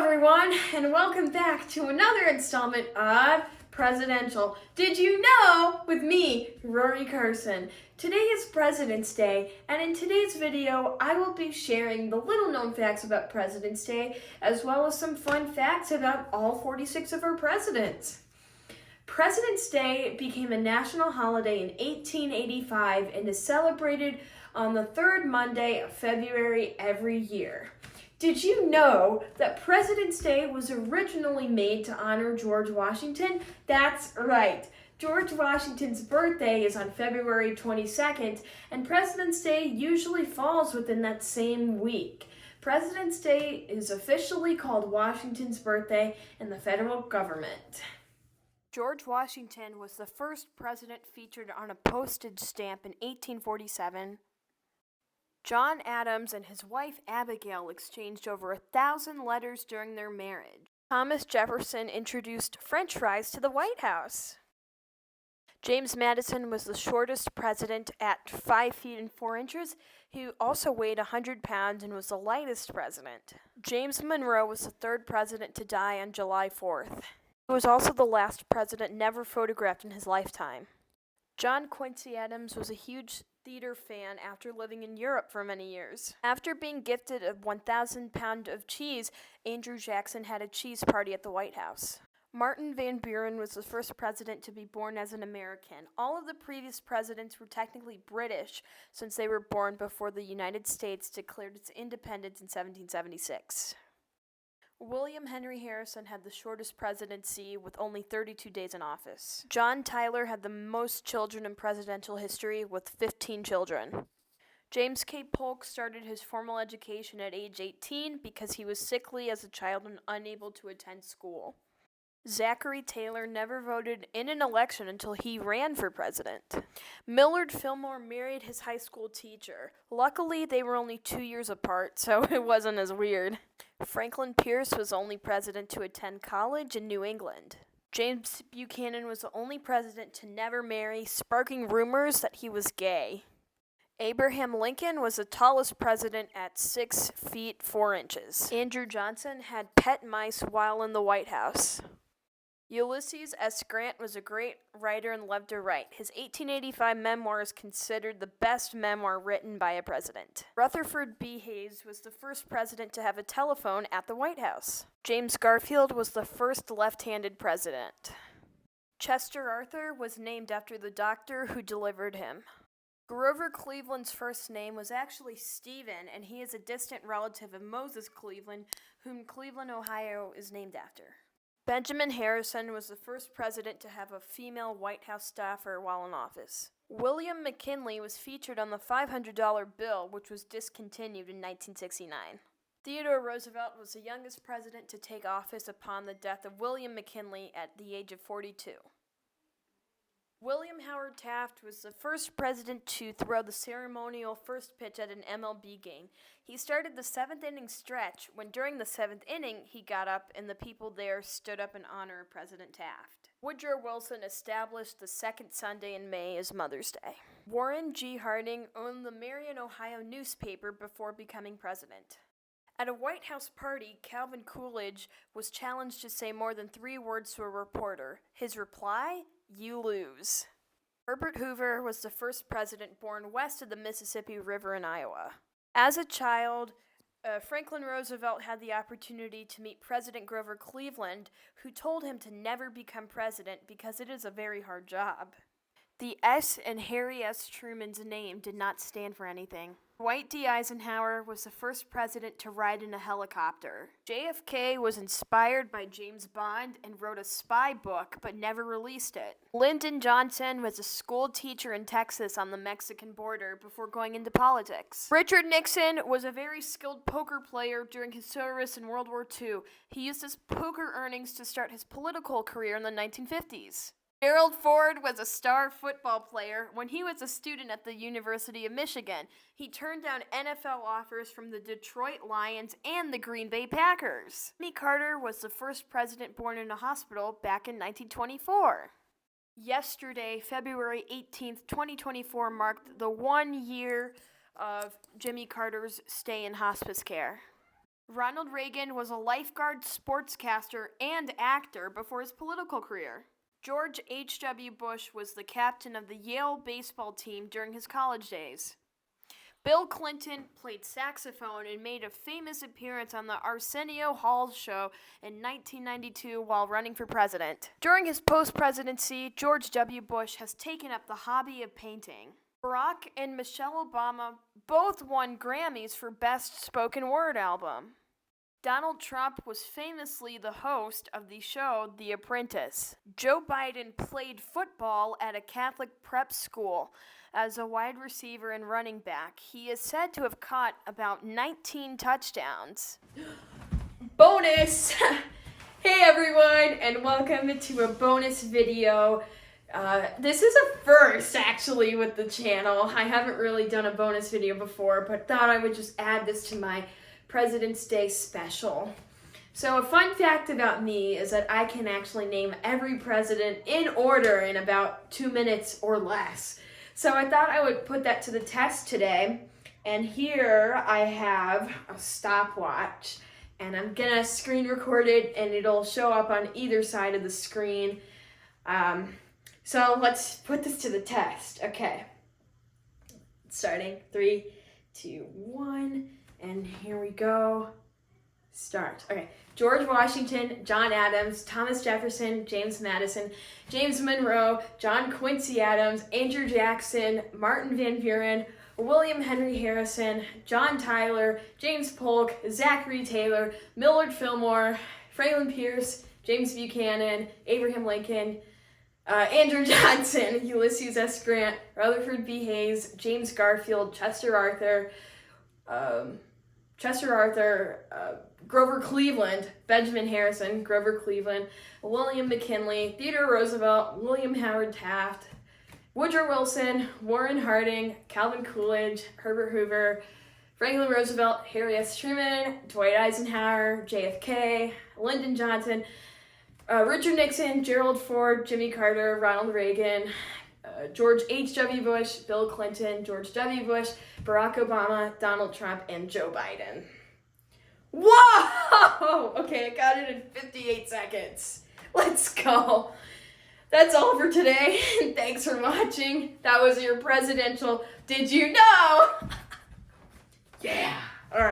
everyone, and welcome back to another installment of Presidential. Did you know? With me, Rory Carson. Today is President's Day, and in today's video, I will be sharing the little known facts about President's Day, as well as some fun facts about all 46 of our presidents. President's Day became a national holiday in 1885 and is celebrated on the third Monday of February every year. Did you know that President's Day was originally made to honor George Washington? That's right. George Washington's birthday is on February 22nd, and President's Day usually falls within that same week. President's Day is officially called Washington's birthday in the federal government. George Washington was the first president featured on a postage stamp in 1847. John Adams and his wife Abigail exchanged over 1,000 letters during their marriage. Thomas Jefferson introduced French fries to the White House. James Madison was the shortest president at 5 feet and 4 inches. He also weighed 100 pounds and was the lightest president. James Monroe was the third president to die on July 4th. He was also the last president never photographed in his lifetime. John Quincy Adams was a huge theater fan after living in Europe for many years. After being gifted a 1,000 pound of cheese, Andrew Jackson had a cheese party at the White House. Martin Van Buren was the first president to be born as an American. All of the previous presidents were technically British since they were born before the United States declared its independence in 1776. William Henry Harrison had the shortest presidency with only 32 days in office. John Tyler had the most children in presidential history with 15 children. James K. Polk started his formal education at age 18 because he was sickly as a child and unable to attend school. Zachary Taylor never voted in an election until he ran for president. Millard Fillmore married his high school teacher. Luckily, they were only 2 years apart, so it wasn't as weird. Franklin Pierce was the only president to attend college in New England. James Buchanan was the only president to never marry, sparking rumors that he was gay. Abraham Lincoln was the tallest president at 6 feet 4 inches. Andrew Johnson had pet mice while in the White House. Ulysses S. Grant was a great writer and loved to write. His 1885 memoir is considered the best memoir written by a president. Rutherford B. Hayes was the first president to have a telephone at the White House. James Garfield was the first left-handed president. Chester Arthur was named after the doctor who delivered him. Grover Cleveland's first name was actually Stephen, and he is a distant relative of Moses Cleveland, whom Cleveland, Ohio is named after. Benjamin Harrison was the first president to have a female White House staffer while in office. William McKinley was featured on the $500 bill, which was discontinued in 1969. Theodore Roosevelt was the youngest president to take office upon the death of William McKinley at the age of 42. William Howard Taft was the first president to throw the ceremonial first pitch at an MLB game. He started the 7th inning stretch when during the 7th inning he got up and the people there stood up in honor of President Taft. Woodrow Wilson established the second Sunday in May as Mother's Day. Warren G. Harding owned the Marion, Ohio newspaper before becoming president. At a White House party, Calvin Coolidge was challenged to say more than 3 words to a reporter. His reply? You lose. Herbert Hoover was the first president born west of the Mississippi River in Iowa. As a child, Franklin Roosevelt had the opportunity to meet President Grover Cleveland, who told him to never become president because it is a very hard job. The S in Harry S. Truman's name did not stand for anything. Dwight D. Eisenhower was the first president to ride in a helicopter. JFK was inspired by James Bond and wrote a spy book but never released it. Lyndon Johnson was a school teacher in Texas on the Mexican border before going into politics. Richard Nixon was a very skilled poker player during his service in World War II. He used his poker earnings to start his political career in the 1950s. Gerald Ford was a star football player when he was a student at the University of Michigan. He turned down NFL offers from the Detroit Lions and the Green Bay Packers. Jimmy Carter was the first president born in a hospital back in 1924. Yesterday, February 18th, 2024, marked the 1 year of Jimmy Carter's stay in hospice care. Ronald Reagan was a lifeguard, sportscaster, and actor before his political career. George H.W. Bush was the captain of the Yale baseball team during his college days. Bill Clinton played saxophone and made a famous appearance on the Arsenio Hall show in 1992 while running for president. During his post-presidency, George W. Bush has taken up the hobby of painting. Barack and Michelle Obama both won Grammys for Best Spoken Word Album. Donald Trump was famously the host of the show The Apprentice. Joe Biden played football at a Catholic prep school as a wide receiver and running back. He is said to have caught about 19 touchdowns. Bonus! Hey everyone, and welcome to a bonus video. This is a first, actually, with the channel. I haven't really done a bonus video before, but thought I would just add this to my President's Day special. So a fun fact about me is that I can actually name every president in order in about 2 minutes or less. So I thought I would put that to the test today. And here I have a stopwatch, and I'm gonna screen record it, and it'll show up on either side of the screen. So let's put this to the test. Okay. Starting 3, 2, 1. And here we go. Start. Okay. George Washington, John Adams, Thomas Jefferson, James Madison, James Monroe, John Quincy Adams, Andrew Jackson, Martin Van Buren, William Henry Harrison, John Tyler, James Polk, Zachary Taylor, Millard Fillmore, Franklin Pierce, James Buchanan, Abraham Lincoln, Andrew Johnson, Ulysses S. Grant, Rutherford B. Hayes, James Garfield, Chester Arthur, Grover Cleveland, Benjamin Harrison, Grover Cleveland, William McKinley, Theodore Roosevelt, William Howard Taft, Woodrow Wilson, Warren Harding, Calvin Coolidge, Herbert Hoover, Franklin Roosevelt, Harry S. Truman, Dwight Eisenhower, JFK, Lyndon Johnson, Richard Nixon, Gerald Ford, Jimmy Carter, Ronald Reagan, George H.W. Bush, Bill Clinton, George W. Bush, Barack Obama, Donald Trump, and Joe Biden. Whoa! Okay, I got it in 58 seconds. Let's go. That's all for today. Thanks for watching. That was your presidential Did You Know? Yeah.